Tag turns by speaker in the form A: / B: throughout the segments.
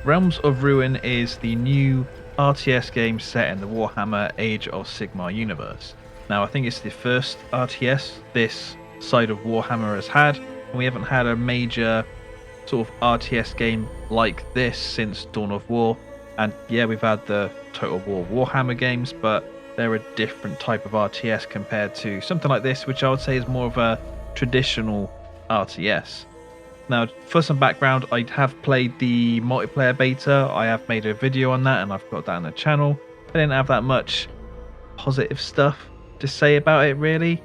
A: Realms of Ruin is the new RTS game set in the Warhammer Age of Sigmar universe. Now, I think it's the first RTS this side of Warhammer has had, and we haven't had a major sort of RTS game like this since Dawn of War. And yeah, we've had the Total War Warhammer games, but they're a different type of RTS compared to something like this, which I would say is more of a traditional RTS. Now, for some background, I have played the multiplayer beta. I have made a video on that, and I've got that on the channel. I didn't have that much positive stuff to say about it, really.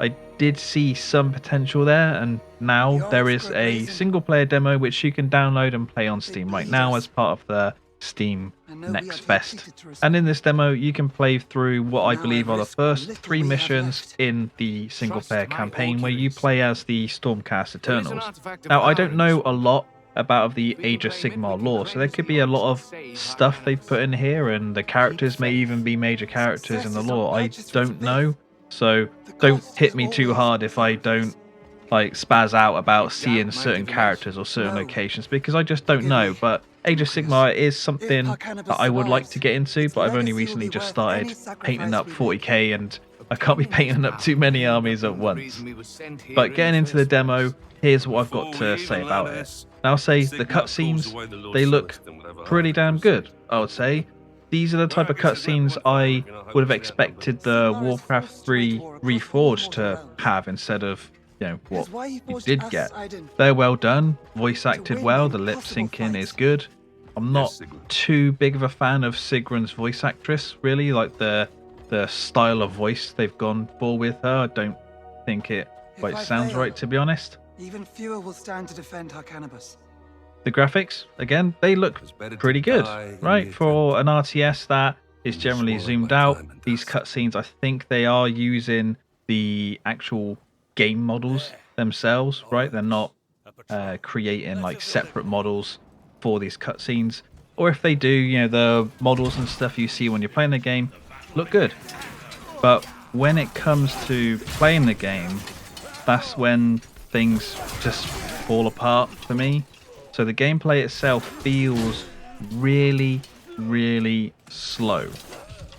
A: I did see some potential there, and now there is a single player demo which you can download and play on Steam right now as part of the Steam Next Fest. And in this demo, you can play through what I believe are the first 3 missions in the single player campaign, where you play as the Stormcast Eternals. Now, I don't know a lot about the Age of Sigmar lore, so there could be a lot of stuff they've put in here, and the characters may even be major characters in the lore. I don't know, so don't hit me too hard if I don't like spaz out about seeing certain characters or certain locations, because I just don't know. But Age of Sigmar is something that I would like to get into, but I've only recently just started painting up 40k, and I can't be painting up too many armies at once. But getting into the demo, here's what I've got to say about it. Now, I'll say the cutscenes, they look pretty damn good, I would say. These are the type of cutscenes I would have expected the Warcraft 3 Reforged to have instead of, you know, what you did get. They're well done, voice acted well, the lip syncing is good. I'm not too big of a fan of Sigrun's voice actress, really, like the style of voice they've gone for with her. I don't think it quite sounds right, to be honest.
B: Even fewer will stand to defend her cannabis.
A: The graphics, again, they look pretty good, right? For an RTS that is generally zoomed out, these cutscenes, I think they are using the actual game models themselves, right? They're not creating like separate models for these cutscenes. Or if they do, you know, the models and stuff you see when you're playing the game look good. But when it comes to playing the game, that's when things just fall apart for me. So the gameplay itself feels really, really slow.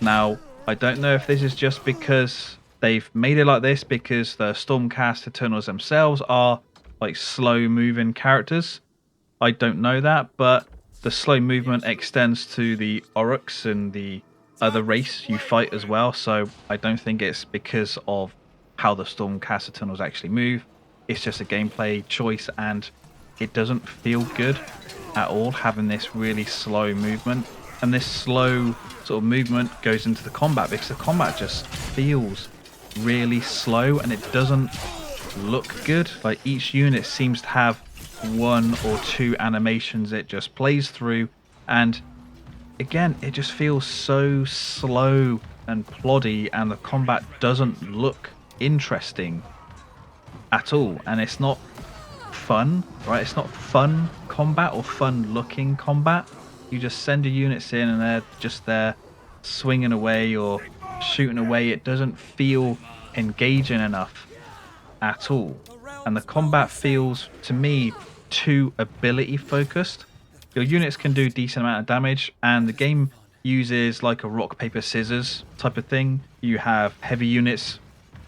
A: Now, I don't know if this is just because they've made it like this because the Stormcast Eternals themselves are like slow moving characters. I don't know that, but the slow movement extends to the Orruks and the other race you fight as well. So I don't think it's because of how the Stormcast Eternals actually move. It's just a gameplay choice, and it doesn't feel good at all having this really slow movement. And this slow sort of movement goes into the combat because the combat just feels really slow and it doesn't look good. Like each unit seems to have 1 or 2 animations it just plays through, and again it just feels so slow and ploddy, and the combat doesn't look interesting at all, and it's not fun, right? It's not fun combat or fun looking combat. You just send your units in and they're just there swinging away or shooting away. It doesn't feel engaging enough at all, and the combat feels to me too ability focused. Your units can do decent amount of damage, and the game uses like a rock paper scissors type of thing. You have heavy units,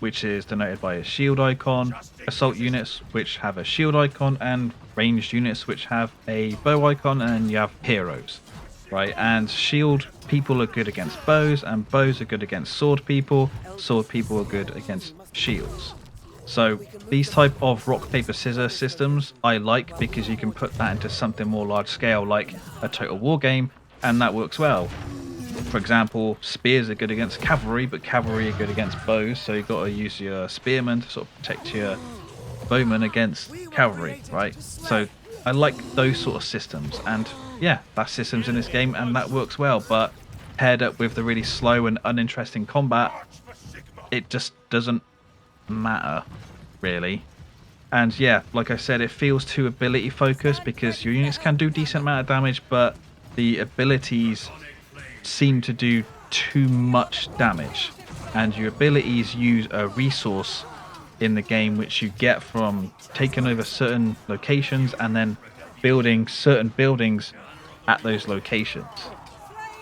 A: which is denoted by a shield icon, assault units which have a shield icon, and ranged units which have a bow icon, and then you have heroes, right? And shield people are good against bows, and bows are good against sword people are good against shields. So these type of rock paper scissors systems I like because you can put that into something more large scale like a Total War game, and that works well. For example, spears are good against cavalry, but cavalry are good against bows, so you've got to use your spearmen to sort of protect your bowmen against cavalry, right? So I like those sort of systems, and yeah, that system's in this game and that works well, but paired up with the really slow and uninteresting combat, it just doesn't matter, really. And yeah, like I said, it feels too ability focused because your units can do decent amount of damage, but the abilities seem to do too much damage, and your abilities use a resource in the game which you get from taking over certain locations and then building certain buildings at those locations.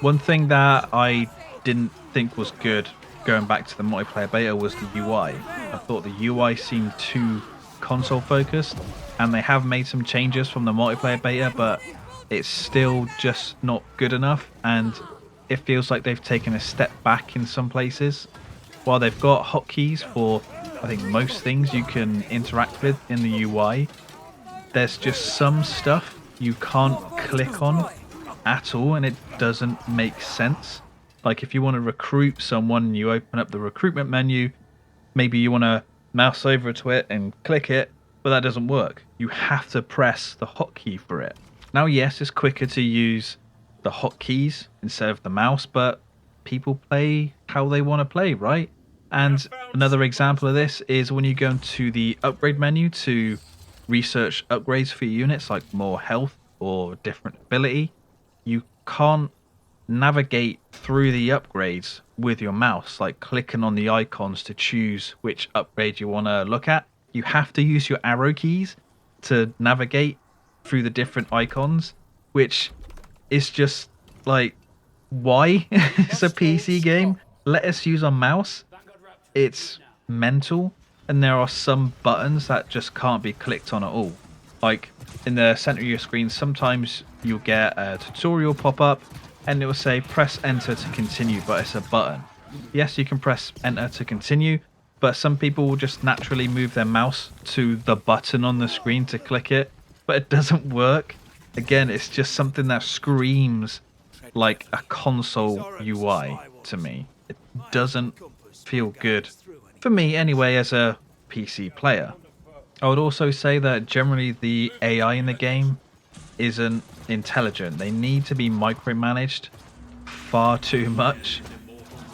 A: One thing that I didn't think was good going back to the multiplayer beta was the UI. I thought the UI seemed too console focused, and they have made some changes from the multiplayer beta, but it's still just not good enough, and it feels like they've taken a step back in some places. While they've got hotkeys for, I think, most things you can interact with in the UI, there's just some stuff you can't click on at all, and it doesn't make sense. Like if you want to recruit someone, you open up the recruitment menu, maybe you want to mouse over to it and click it, but that doesn't work. You have to press the hotkey for it. Now, yes, it's quicker to use the hotkeys instead of the mouse, but people play how they want to play, right? And another example of this is when you go into the upgrade menu to research upgrades for your units, like more health or different ability, you can't navigate through the upgrades with your mouse, like clicking on the icons to choose which upgrade you want to look at. You have to use your arrow keys to navigate through the different icons, which is just like, why? It's a PC game. Let us use our mouse. It's mental, and there are some buttons that just can't be clicked on at all. Like in the center of your screen, sometimes you'll get a tutorial pop up and it will say press enter to continue, but it's a button. Yes, you can press enter to continue, but some people will just naturally move their mouse to the button on the screen to click it, but it doesn't work. Again, it's just something that screams like a console UI to me. It doesn't feel good for me anyway as a PC player. I would also say that generally the AI in the game isn't intelligent. They need to be micromanaged far too much.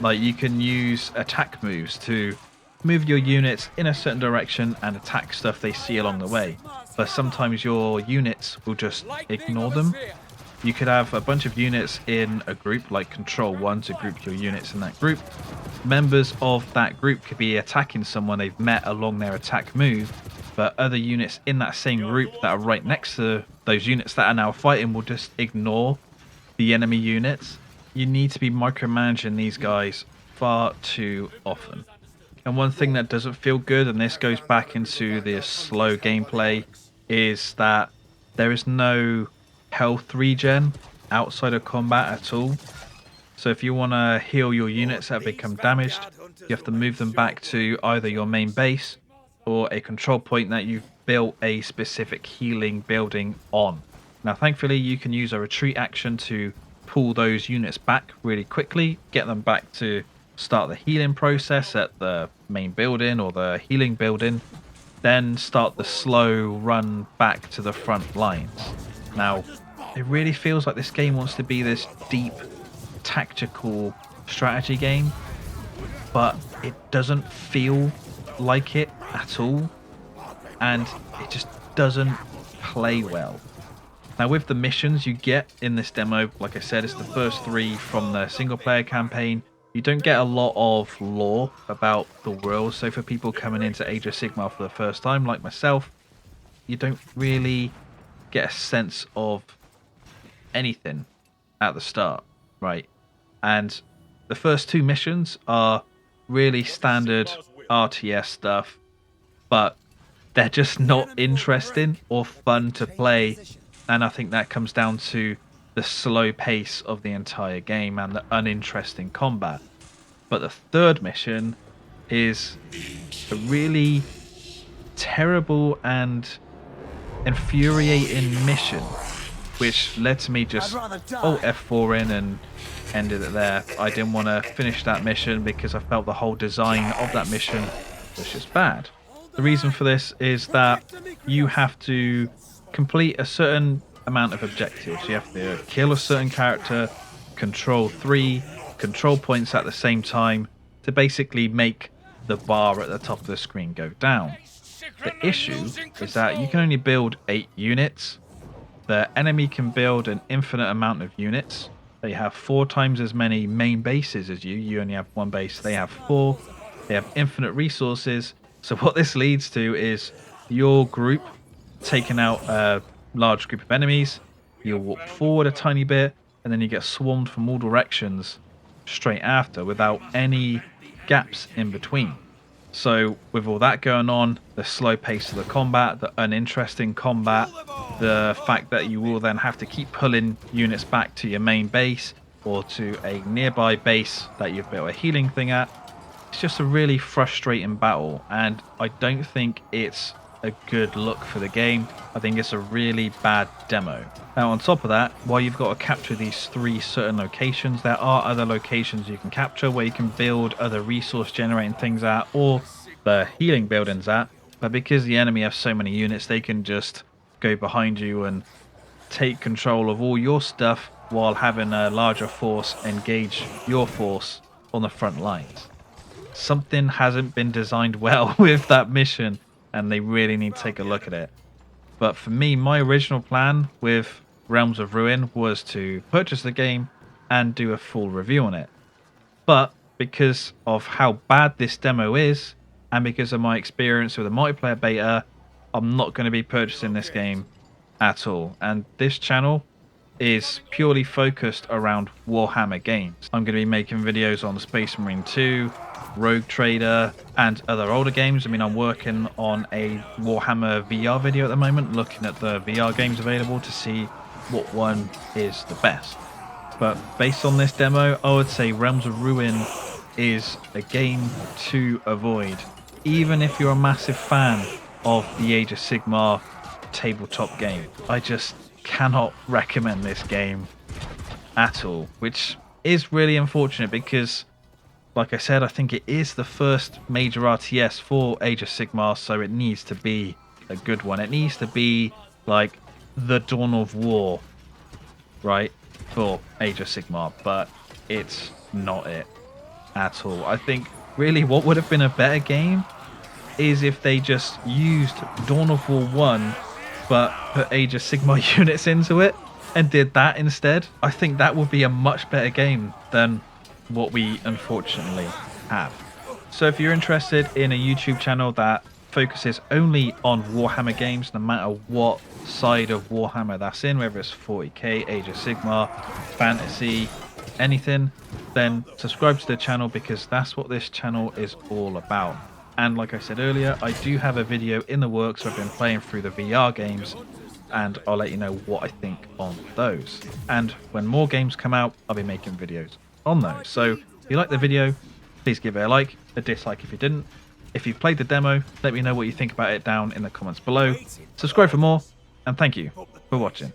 A: Like you can use attack moves to move your units in a certain direction and attack stuff they see along the way, but sometimes your units will just ignore them. You could have a bunch of units in a group, like control 1 to group your units in that group. Members of that group could be attacking someone they've met along their attack move, but other units in that same group that are right next to those units that are now fighting will just ignore the enemy units. You need to be micromanaging these guys far too often. And one thing that doesn't feel good, and this goes back into the slow gameplay, is that there is no health regen outside of combat at all. So if you want to heal your units that have become damaged, you have to move them back to either your main base or a control point that you've built a specific healing building on. Now thankfully you can use a retreat action to pull those units back really quickly, get them back to start the healing process at the main building or the healing building, then start the slow run back to the front lines. Now, it really feels like this game wants to be this deep tactical strategy game, but it doesn't feel like it at all, and it just doesn't play well. Now with the missions you get in this demo, like I said, it's the first 3 from the single player campaign. You don't get a lot of lore about the world, so for people coming into Age of Sigmar for the first time like myself, you don't really get a sense of anything at the start, right? And the first 2 missions are really standard RTS stuff, but they're just not interesting or fun to play, and I think that comes down to the slow pace of the entire game and the uninteresting combat. But the 3rd mission is a really terrible and infuriating mission, which led to me just F4 in and ended it there. I didn't want to finish that mission because I felt the whole design of that mission was just bad. The reason for this is that you have to complete a certain amount of objectives. You have to kill a certain character, control 3 control points at the same time to basically make the bar at the top of the screen go down. The issue is that you can only build 8 units. The enemy can build an infinite amount of units. They have 4 times as many main bases as you. You only have 1 base. They have 4. They have infinite resources. So what this leads to is your group taking out a large group of enemies. you'll walk forward a tiny bit, and then you get swarmed from all directions straight after without any gaps in between. So with all that going on, the slow pace of the combat, the uninteresting combat, the fact that you will then have to keep pulling units back to your main base or to a nearby base that you've built a healing thing at, it's just a really frustrating battle, and I don't think it's a good look for the game. I think it's a really bad demo. Now on top of that, while you've got to capture these 3 certain locations, there are other locations you can capture where you can build other resource generating things at or the healing buildings at, but because the enemy have so many units, they can just go behind you and take control of all your stuff while having a larger force engage your force on the front lines. Something hasn't been designed well with that mission, and they really need to take a look at it. But for me, my original plan with Realms of Ruin was to purchase the game and do a full review on it. But because of how bad this demo is, and because of my experience with the multiplayer beta, I'm not going to be purchasing this game at all. And this channel is purely focused around Warhammer games. I'm going to be making videos on Space Marine 2, Rogue Trader, and other older games. I mean, I'm working on a Warhammer VR video at the moment, looking at the VR games available to see what one is the best. But based on this demo, I would say Realms of Ruin is a game to avoid, even if you're a massive fan of the Age of Sigmar tabletop game. I just cannot recommend this game at all, which is really unfortunate because, like I said, I think it is the first major RTS for Age of Sigmar, so it needs to be a good one. It needs to be like the Dawn of War, right, for Age of Sigmar, but it's not it at all. I think really what would have been a better game is if they just used Dawn of War 1 but put Age of Sigmar units into it and did that instead. I think that would be a much better game than what we unfortunately have. So if you're interested in a YouTube channel that focuses only on Warhammer games, no matter what side of Warhammer that's in, whether it's 40k, Age of Sigmar, fantasy, anything, then subscribe to the channel because that's what this channel is all about. And like I said earlier, I do have a video in the works. I've been playing through the VR games and I'll let you know what I think on those. And when more games come out, I'll be making videos on those. So if you like the video, please give it a like, a dislike if you didn't. If you've played the demo, let me know what you think about it down in the comments below. Subscribe for more, and thank you for watching.